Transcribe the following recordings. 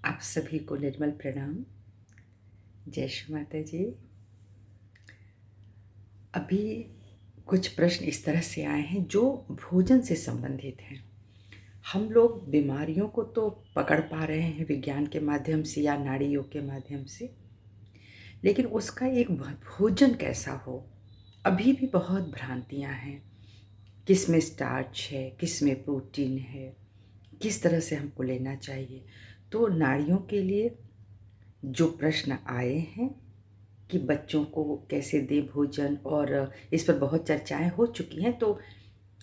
आप सभी को निर्मल प्रणाम। जय श्री माता जी। अभी कुछ प्रश्न इस तरह से आए हैं जो भोजन से संबंधित हैं। हम लोग बीमारियों को तो पकड़ पा रहे हैं विज्ञान के माध्यम से या नाड़ी योग के माध्यम से, लेकिन उसका एक भोजन कैसा हो, अभी भी बहुत भ्रांतियां हैं। किस में स्टार्च है, किस में प्रोटीन है, किस तरह से हमको लेना चाहिए। तो नाड़ियों के लिए जो प्रश्न आए हैं कि बच्चों को कैसे दें भोजन, और इस पर बहुत चर्चाएं हो चुकी हैं। तो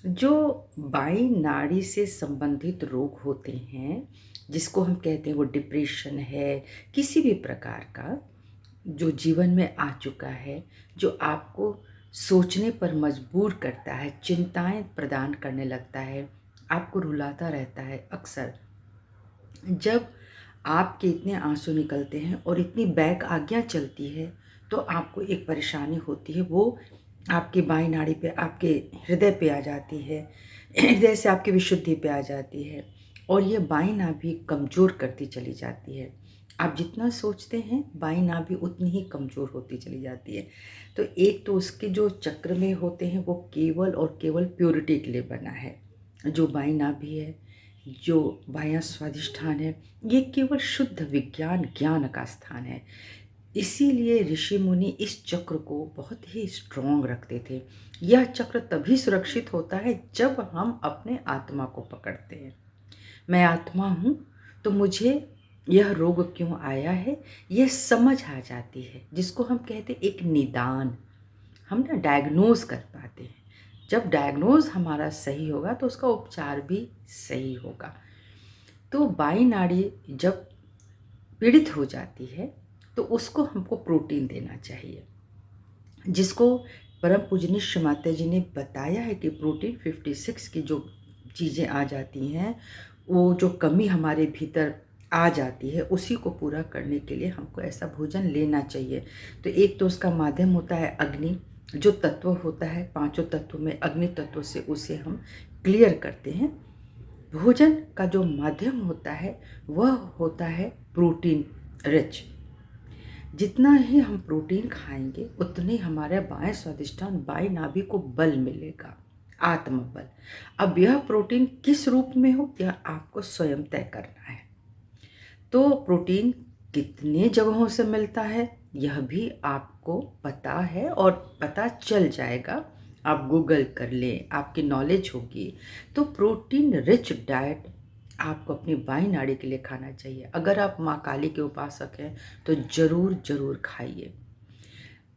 जो बाई नाड़ी से संबंधित रोग होते हैं, जिसको हम कहते हैं वो डिप्रेशन है, किसी भी प्रकार का जो जीवन में आ चुका है, जो आपको सोचने पर मजबूर करता है, चिंताएं प्रदान करने लगता है, आपको रुलाता रहता है। अक्सर जब आपके इतने आंसू निकलते हैं और इतनी बैक आज्ञा चलती है, तो आपको एक परेशानी होती है। वो आपकी बाईं नाड़ी पे, आपके हृदय पे आ जाती है, हृदय से आपकी विशुद्धि पे आ जाती है, और ये बाईं नाभि कमज़ोर करती चली जाती है। आप जितना सोचते हैं बाईं नाभि उतनी ही कमज़ोर होती चली जाती है। तो एक तो उसके जो चक्र में होते हैं वो केवल और केवल प्योरिटी के लिए बना है। जो बाईं नाभि है, जो बायां स्वादिष्ठान है, ये केवल शुद्ध विज्ञान ज्ञान का स्थान है। इसीलिए ऋषि मुनि इस चक्र को बहुत ही स्ट्रॉन्ग रखते थे। यह चक्र तभी सुरक्षित होता है जब हम अपने आत्मा को पकड़ते हैं। मैं आत्मा हूँ, तो मुझे यह रोग क्यों आया है, यह समझ आ जाती है, जिसको हम कहते हैं एक निदान। हम ना डायग्नोज कर पाते हैं। जब डायग्नोज हमारा सही होगा तो उसका उपचार भी सही होगा। तो बाई नाड़ी जब पीड़ित हो जाती है तो उसको हमको प्रोटीन देना चाहिए, जिसको परम पूजनीय श्री माता जी ने बताया है कि प्रोटीन 56 की जो चीज़ें आ जाती हैं, वो जो कमी हमारे भीतर आ जाती है, उसी को पूरा करने के लिए हमको ऐसा भोजन लेना चाहिए। तो एक तो उसका माध्यम होता है अग्नि, जो तत्व होता है, पांचों तत्वों में अग्नि तत्व से उसे हम क्लियर करते हैं। भोजन का जो माध्यम होता है वह होता है प्रोटीन रिच। जितना ही हम प्रोटीन खाएंगे उतने हमारे बाएं स्वादिष्टान बाएं नाभि को बल मिलेगा, आत्मबल। अब यह प्रोटीन किस रूप में हो, यह आपको स्वयं तय करना है। तो प्रोटीन कितने जगहों से मिलता है यह भी आपको पता है, और पता चल जाएगा। आप गूगल कर लें, आपकी नॉलेज होगी। तो प्रोटीन रिच डाइट आपको अपनी बाईं नाड़ी के लिए खाना चाहिए। अगर आप माँ काली के उपासक हैं तो ज़रूर ज़रूर खाइए।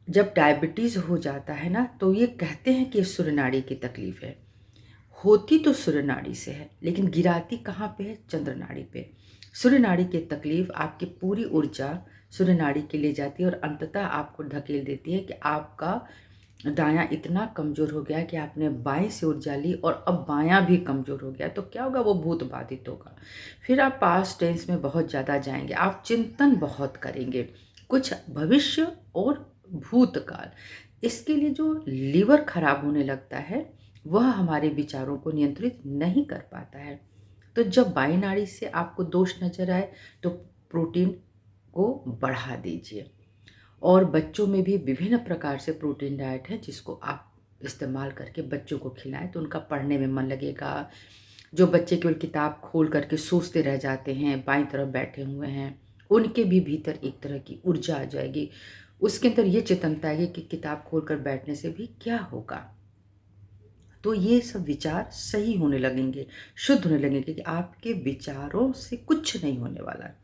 जब डायबिटीज़ हो जाता है ना, तो ये कहते हैं कि सूर्य नाड़ी की तकलीफ़ है। होती तो सूर्य नाड़ी से है, लेकिन गिराती कहाँ पे है, चंद्र नाड़ी पे। सूर्य नाड़ी की तकलीफ आपकी पूरी ऊर्जा सूर्य नाड़ी के ले जाती है, और अंततः आपको ढकेल देती है कि आपका दायां इतना कमजोर हो गया कि आपने बाएं से ऊर्जा ली और अब बायां भी कमजोर हो गया। तो क्या होगा, वो भूत बाधित होगा। फिर आप पास्ट टेंस में बहुत ज़्यादा जाएंगे, आप चिंतन बहुत करेंगे, कुछ भविष्य और भूतकाल। इसके लिए जो लीवर खराब होने लगता है वह हमारे विचारों को नियंत्रित नहीं कर पाता है। तो जब बाई नाड़ी से आपको दोष नजर आए तो प्रोटीन को बढ़ा दीजिए। और बच्चों में भी विभिन्न प्रकार से प्रोटीन डाइट है, जिसको आप इस्तेमाल करके बच्चों को खिलाएं तो उनका पढ़ने में मन लगेगा। जो बच्चे केवल किताब खोल करके सोचते रह जाते हैं, बाईं तरफ बैठे हुए हैं, उनके भी भीतर एक तरह की ऊर्जा आ जाएगी। उसके अंदर ये चेतनता आएगी कि किताब खोल कर बैठने से भी क्या होगा। तो ये सब विचार सही होने लगेंगे, शुद्ध होने लगेंगे, कि आपके विचारों से कुछ नहीं होने वाला है।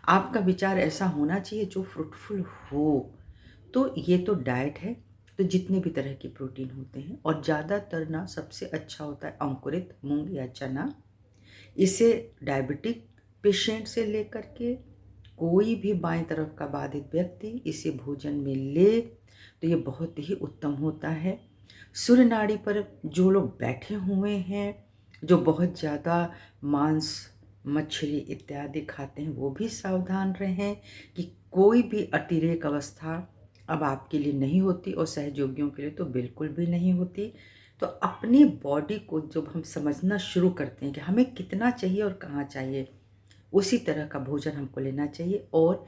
आपका विचार ऐसा होना चाहिए जो फ्रूटफुल हो। तो ये तो डाइट है। तो जितने भी तरह के प्रोटीन होते हैं, और ज़्यादातर ना सबसे अच्छा होता है अंकुरित मूंग या चना। इसे डायबिटिक पेशेंट से लेकर के कोई भी बाएं तरफ का बाधित व्यक्ति इसे भोजन में ले तो ये बहुत ही उत्तम होता है। सूर्य नाड़ी पर जो लोग बैठे हुए हैं, जो बहुत ज़्यादा मांस मछली इत्यादि खाते हैं, वो भी सावधान रहें कि कोई भी अतिरेक अवस्था अब आपके लिए नहीं होती, और सहयोगियों के लिए तो बिल्कुल भी नहीं होती। तो अपनी बॉडी को जब हम समझना शुरू करते हैं कि हमें कितना चाहिए और कहाँ चाहिए, उसी तरह का भोजन हमको लेना चाहिए। और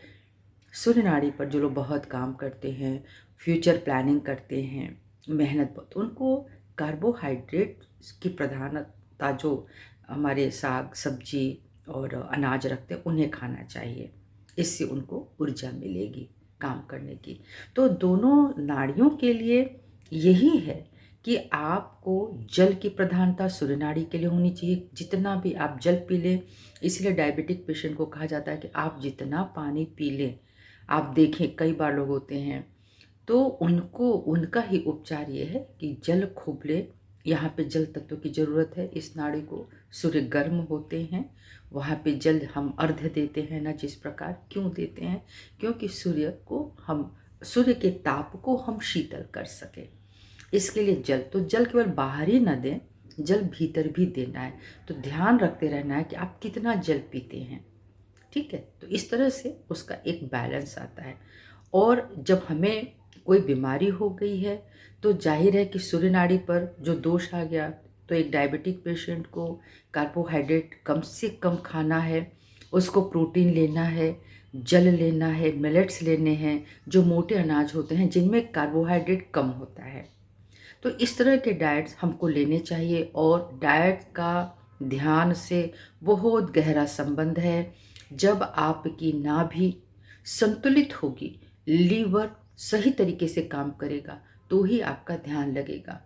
सूर्य नाड़ी पर जो लोग बहुत काम करते हैं, फ्यूचर प्लानिंग करते हैं, मेहनत बहुत, उनको कार्बोहाइड्रेट की प्रधानता जो हमारे साग सब्जी और अनाज रखते हैं उन्हें खाना चाहिए। इससे उनको ऊर्जा मिलेगी काम करने की। तो दोनों नाड़ियों के लिए यही है कि आपको जल की प्रधानता सूर्य नाड़ी के लिए होनी चाहिए। जितना भी आप जल पी लें, इसलिए डायबिटिक पेशेंट को कहा जाता है कि आप जितना पानी पी लें। आप देखें कई बार लोग होते हैं तो उनको उनका ही उपचार ये है कि जल खूब ले। यहाँ पे जल तत्व की ज़रूरत है। इस नाड़ी को सूर्य गर्म होते हैं, वहाँ पे जल हम अर्घ्य देते हैं ना, जिस प्रकार क्यों देते हैं, क्योंकि सूर्य के ताप को हम शीतल कर सकें। इसके लिए जल केवल बाहर ही न दें, जल भीतर भी देना है। तो ध्यान रखते रहना है कि आप कितना जल पीते हैं। ठीक है, तो इस तरह से उसका एक बैलेंस आता है। और जब हमें कोई बीमारी हो गई है तो जाहिर है कि सूर्य नाड़ी पर जो दोष आ गया, तो एक डायबिटिक पेशेंट को कार्बोहाइड्रेट कम से कम खाना है, उसको प्रोटीन लेना है, जल लेना है, मिलेट्स लेने हैं जो मोटे अनाज होते हैं जिनमें कार्बोहाइड्रेट कम होता है। तो इस तरह के डाइट्स हमको लेने चाहिए। और डाइट का ध्यान से बहुत गहरा संबंध है। जब आपकी नाभि संतुलित होगी, लीवर सही तरीके से काम करेगा, तो ही आपका ध्यान लगेगा।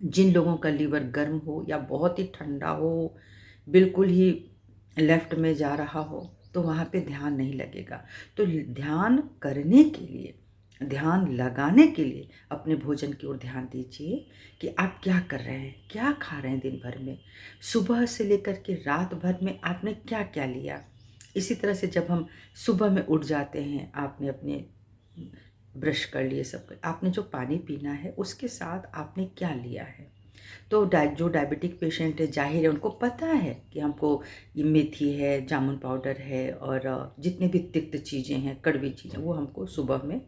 जिन लोगों का लीवर गर्म हो या बहुत ही ठंडा हो, बिल्कुल ही लेफ्ट में जा रहा हो, तो वहाँ पे ध्यान नहीं लगेगा। तो ध्यान करने के लिए, ध्यान लगाने के लिए अपने भोजन की ओर ध्यान दीजिए कि आप क्या कर रहे हैं, क्या खा रहे हैं दिन भर में, सुबह से लेकर के रात भर में आपने क्या क्या लिया। इसी तरह से जब हम सुबह में उठ जाते हैं, आपने अपने ब्रश कर लिए, आपने जो पानी पीना है उसके साथ आपने क्या लिया है। तो जो डायबिटिक पेशेंट है, जाहिर है उनको पता है कि हमको ये मेथी है, जामुन पाउडर है और जितने भी तिक्त चीज़ें हैं, कड़वी चीज़ें, वो हमको सुबह में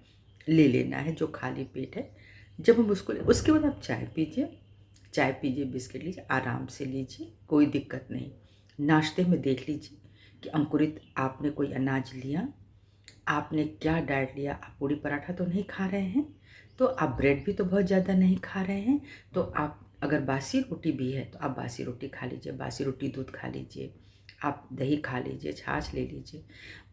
ले लेना है जो खाली पेट है। जब हम उसके बाद आप चाय पीजिए, बिस्किट लीजिए, आराम से लीजिए, कोई दिक्कत नहीं। नाश्ते में देख लीजिए कि अंकुरित आपने कोई अनाज लिया, आपने क्या डाइट लिया। आप पूड़ी पराठा तो नहीं खा रहे हैं, तो आप ब्रेड भी तो बहुत ज़्यादा नहीं खा रहे हैं, तो आप अगर बासी रोटी भी है तो आप बासी रोटी खा लीजिए, बासी रोटी दूध खा लीजिए, आप दही खा लीजिए, छाछ ले लीजिए।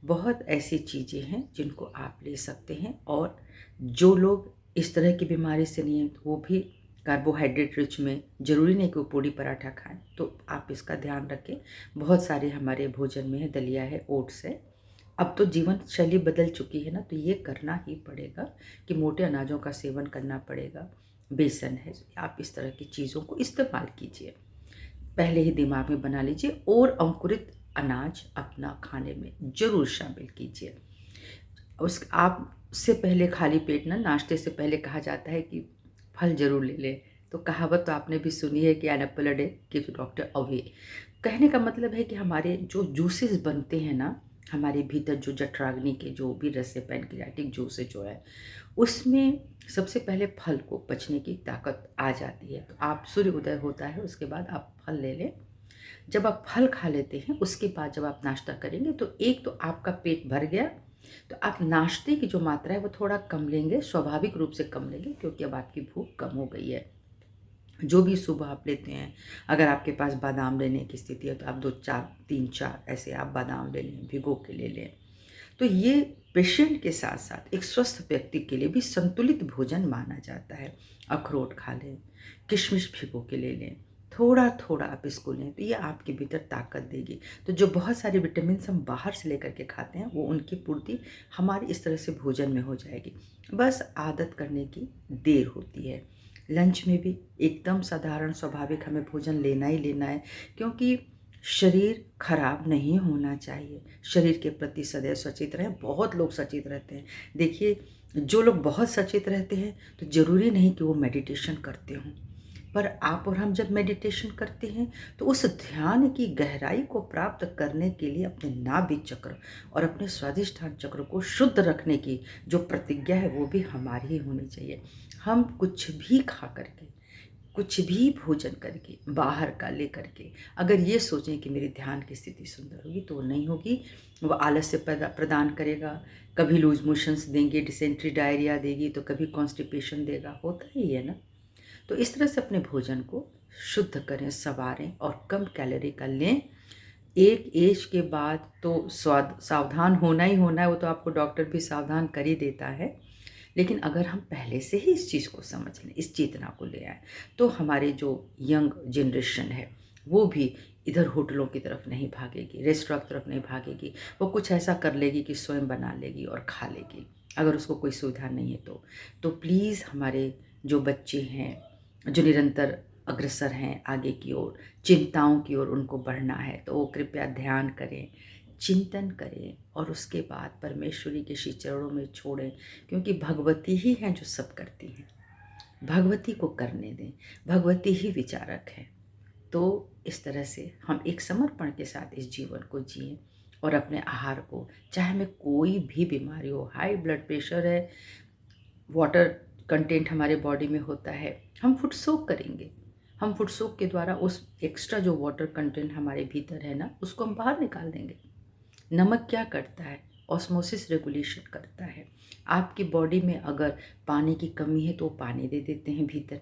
बहुत ऐसी चीज़ें हैं जिनको आप ले सकते हैं। और जो लोग इस तरह की बीमारी से नहीं हैं, वो भी कार्बोहाइड्रेट रिच में, ज़रूरी नहीं कि वो पूड़ी पराठा खाएं, तो आप इसका ध्यान रखें। बहुत सारे हमारे भोजन में है, दलिया है, ओट्स है। अब तो जीवन शैली बदल चुकी है ना, तो ये करना ही पड़ेगा कि मोटे अनाजों का सेवन करना पड़ेगा। बेसन है, आप इस तरह की चीज़ों को इस्तेमाल कीजिए, पहले ही दिमाग में बना लीजिए। और अंकुरित अनाज अपना खाने में ज़रूर शामिल कीजिए। आप से पहले खाली पेट ना, नाश्ते से पहले कहा जाता है कि फल ज़रूर ले लें। तो कहावत तो आपने भी सुनी है कि an apple a day keeps doctor away. कहने का मतलब है कि हमारे जो जूसेस बनते हैं ना, हमारे भीतर जो जठराग्नि के जो भी रस है, पैनक्रियाटिक जूस जो है, उसमें सबसे पहले फल को पचने की ताकत आ जाती है। तो आप सूर्य उदय होता है उसके बाद आप फल ले लें। जब आप फल खा लेते हैं उसके बाद जब आप नाश्ता करेंगे, तो एक तो आपका पेट भर गया, तो आप नाश्ते की जो मात्रा है वो थोड़ा कम लेंगे, स्वाभाविक रूप से कम लेंगे, क्योंकि अब आपकी भूख कम हो गई है। जो भी सुबह आप लेते हैं, अगर आपके पास बादाम लेने की स्थिति है तो आप 2-4 3-4 ऐसे आप बादाम ले लें, भिगो के ले लें। तो ये पेशेंट के साथ साथ एक स्वस्थ व्यक्ति के लिए भी संतुलित भोजन माना जाता है। अखरोट खा लें, किशमिश भिगो के ले लें, थोड़ा थोड़ा आप इसको लें, तो ये आपके भीतर ताकत देगी। तो जो बहुत सारे विटामिन हम बाहर से लेकर के खाते हैं, वो उनकी पूर्ति हमारी इस तरह से भोजन में हो जाएगी। बस आदत करने की देर होती है। लंच में भी एकदम साधारण स्वाभाविक हमें भोजन लेना ही लेना है, क्योंकि शरीर खराब नहीं होना चाहिए। शरीर के प्रति सदैव सचेत रहें। बहुत लोग सचेत रहते हैं। देखिए, जो लोग बहुत सचेत रहते हैं तो ज़रूरी नहीं कि वो मेडिटेशन करते हों, पर आप और हम जब मेडिटेशन करते हैं तो उस ध्यान की गहराई को प्राप्त करने के लिए अपने नाभि चक्र और अपने स्वादिष्ठान चक्र को शुद्ध रखने की जो प्रतिज्ञा है वो भी हमारी ही होनी चाहिए। हम कुछ भी खा करके, कुछ भी भोजन करके बाहर का लेकर के अगर ये सोचें कि मेरी ध्यान की स्थिति सुंदर होगी, तो वो नहीं होगी। वो आलस्य प्रदान करेगा, कभी लूज मोशंस देंगे, डिसेंट्री डायरिया देगी, तो कभी कॉन्स्टिपेशन देगा, होता ही है ना। तो इस तरह से अपने भोजन को शुद्ध करें, संवारें और कम कैलोरी का लें। एक एज के बाद तो स्वाद सावधान होना ही होना है, वो तो आपको डॉक्टर भी सावधान कर ही देता है। लेकिन अगर हम पहले से ही इस चीज़ को समझ लें, इस चेतना को ले आएँ, तो हमारे जो यंग जनरेशन है, वो भी इधर होटलों की तरफ नहीं भागेगी, रेस्टोरेंट की तरफ नहीं भागेगी। वो कुछ ऐसा कर लेगी कि स्वयं बना लेगी और खा लेगी, अगर उसको कोई सुविधा नहीं है तो। तो प्लीज़ हमारे जो बच्चे हैं, जो निरंतर अग्रसर हैं आगे की ओर, चिंताओं की ओर उनको बढ़ना है, तो वो कृपया ध्यान करें, चिंतन करें और उसके बाद परमेश्वरी के श्री चरणों में छोड़ें, क्योंकि भगवती ही हैं जो सब करती हैं। भगवती को करने दें, भगवती ही विचारक है। तो इस तरह से हम एक समर्पण के साथ इस जीवन को जिएं और अपने आहार को, चाहे हमें कोई भी बीमारी हो, हाई ब्लड प्रेशर है, वाटर कंटेंट हमारे बॉडी में होता है, हम फुट सोक करेंगे। हम फुट सोक के द्वारा उस एक्स्ट्रा जो वाटर कंटेंट हमारे भीतर है ना, उसको हम बाहर निकाल देंगे। नमक क्या करता है? ऑस्मोसिस रेगुलेशन करता है। आपकी बॉडी में अगर पानी की कमी है तो वो पानी दे देते हैं भीतर।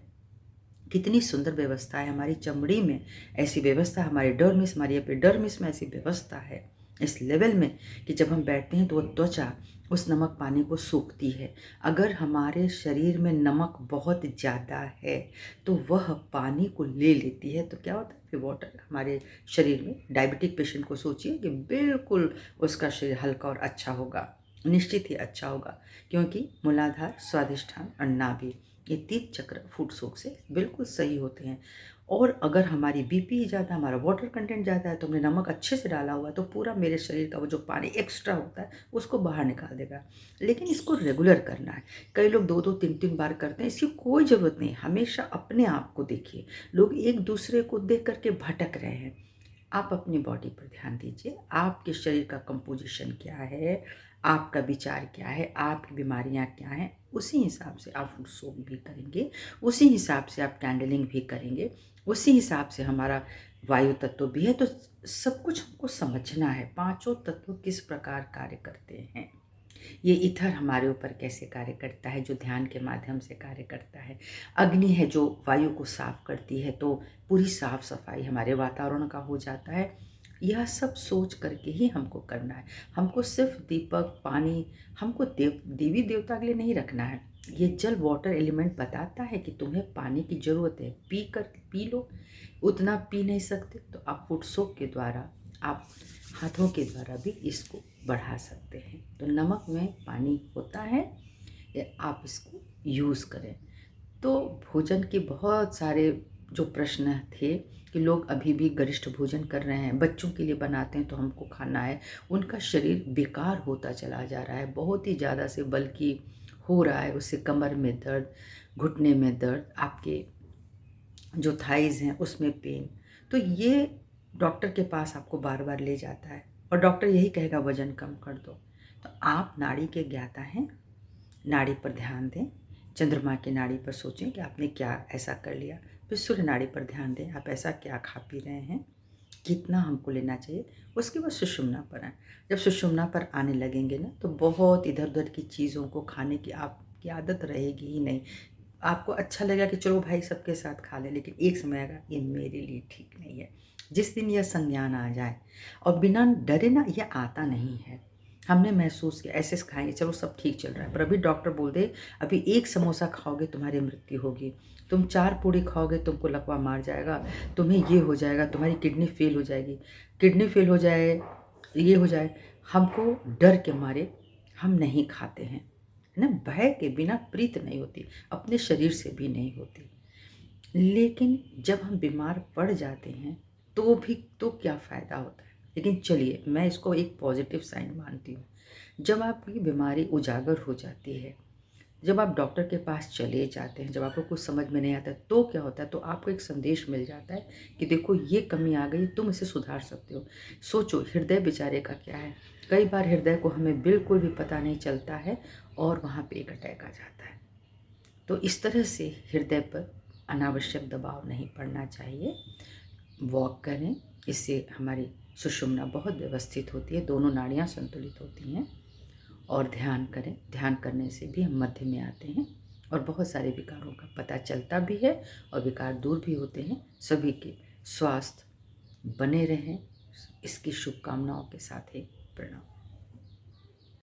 कितनी सुंदर व्यवस्था है हमारी चमड़ी में, ऐसी व्यवस्था हमारे डर्मिस, हमारी एपिडर्मिस में ऐसी व्यवस्था है इस लेवल में कि जब हम बैठते हैं तो वो त्वचा उस नमक पानी को सोखती है। अगर हमारे शरीर में नमक बहुत ज़्यादा है तो वह पानी को ले लेती है, तो क्या होता है फिर वाटर हमारे शरीर में। डायबिटिक पेशेंट को सोचिए कि बिल्कुल उसका शरीर हल्का और अच्छा होगा, निश्चित ही अच्छा होगा, क्योंकि मूलाधार, स्वादिष्ठान और नाभि, ये 3 चक्र फूड सोख से बिल्कुल सही होते हैं। और अगर हमारी बीपी ज़्यादा, हमारा वाटर कंटेंट ज़्यादा है, तो हमने नमक अच्छे से डाला हुआ है, तो पूरा मेरे शरीर का वो जो पानी एक्स्ट्रा होता है उसको बाहर निकाल देगा। लेकिन इसको रेगुलर करना है। कई लोग 2-2 3-3 बार करते हैं, इसकी कोई ज़रूरत नहीं। हमेशा अपने आप को देखिए। लोग एक दूसरे को देख करके भटक रहे हैं। आप अपनी बॉडी पर ध्यान दीजिए, आपके शरीर का कंपोजिशन क्या है, आपका विचार क्या है, आपकी बीमारियां क्या हैं, उसी हिसाब से आप फूड सोक भी करेंगे, उसी हिसाब से आप कैंडलिंग भी करेंगे, उसी हिसाब से हमारा वायु तत्व भी है। तो सब कुछ हमको समझना है, पांचों तत्व किस प्रकार कार्य करते हैं। ये ईथर हमारे ऊपर कैसे कार्य करता है, जो ध्यान के माध्यम से कार्य करता है। अग्नि है जो वायु को साफ करती है, तो पूरी साफ सफाई हमारे वातावरण का हो जाता है। यह सब सोच करके ही हमको करना है। हमको सिर्फ दीपक, पानी, हमको देवी देवता के लिए नहीं रखना है। ये जल वाटर एलिमेंट बताता है कि तुम्हें पानी की ज़रूरत है, पी लो। उतना पी नहीं सकते तो आप फुट सोक के द्वारा, आप हाथों के द्वारा भी इसको बढ़ा सकते हैं। तो नमक में पानी होता है, आप इसको यूज़ करें। तो भोजन के बहुत सारे जो प्रश्न थे कि लोग अभी भी गरिष्ठ भोजन कर रहे हैं, बच्चों के लिए बनाते हैं तो हमको खाना है, उनका शरीर बेकार होता चला जा रहा है, बहुत ही ज़्यादा से बल्कि हो रहा है। उससे कमर में दर्द, घुटने में दर्द, आपके जो थाइज़ हैं उसमें पेन। तो ये डॉक्टर के पास आपको बार बार ले जाता है और डॉक्टर यही कहेगा वज़न कम कर दो। तो आप नाड़ी के ज्ञाता हैं, नाड़ी पर ध्यान दें। चंद्रमा की नाड़ी पर सोचें कि आपने क्या ऐसा कर लिया। फिर सूर्य नाड़ी पर ध्यान दें, आप ऐसा क्या खा पी रहे हैं, कितना हमको लेना चाहिए। उसके बाद सुषुम्ना पर आए। जब सुषुम्ना पर आने लगेंगे ना, तो बहुत इधर उधर की चीज़ों को खाने की आपकी आदत रहेगी ही नहीं। आपको अच्छा लगेगा कि चलो भाई सबके साथ खा लें, लेकिन एक समय आएगा ये मेरे लिए ठीक नहीं है। जिस दिन यह संज्ञान आ जाए और बिना डरे ना, यह आता नहीं है। हमने महसूस किया ऐसे खाएंगे चलो सब ठीक चल रहा है, पर अभी डॉक्टर बोल दे अभी 1 समोसा खाओगे तुम्हारी मृत्यु होगी, तुम 4 पूड़ी खाओगे तुमको लकवा मार जाएगा, तुम्हें ये हो जाएगा, तुम्हारी किडनी फेल हो जाएगी, किडनी फेल हो जाए, ये हो जाए। हमको डर के मारे हम नहीं खाते हैं, है ना। भय के बिना प्रीत नहीं होती, अपने शरीर से भी नहीं होती। लेकिन जब हम बीमार पड़ जाते हैं तो भी तो क्या फ़ायदा होता है। लेकिन चलिए मैं इसको एक पॉजिटिव साइन मानती हूँ। जब आपकी बीमारी उजागर हो जाती है, जब आप डॉक्टर के पास चले जाते हैं, जब आपको कुछ समझ में नहीं आता है, तो क्या होता है, तो आपको एक संदेश मिल जाता है कि देखो ये कमी आ गई, तुम इसे सुधार सकते हो। सोचो हृदय बेचारे का क्या है। कई बार हृदय को हमें बिल्कुल भी पता नहीं चलता है और वहाँ पे एक अटैक आ जाता है। तो इस तरह से हृदय पर अनावश्यक दबाव नहीं पड़ना चाहिए। वॉक करें, इससे हमारी सुषुम्ना बहुत व्यवस्थित होती है, दोनों नाड़ियाँ संतुलित होती हैं। और ध्यान करें, ध्यान करने से भी हम मध्य में आते हैं और बहुत सारे विकारों का पता चलता भी है और विकार दूर भी होते हैं। सभी के स्वास्थ्य बने रहें, इसकी शुभकामनाओं के साथ ही प्रणाम।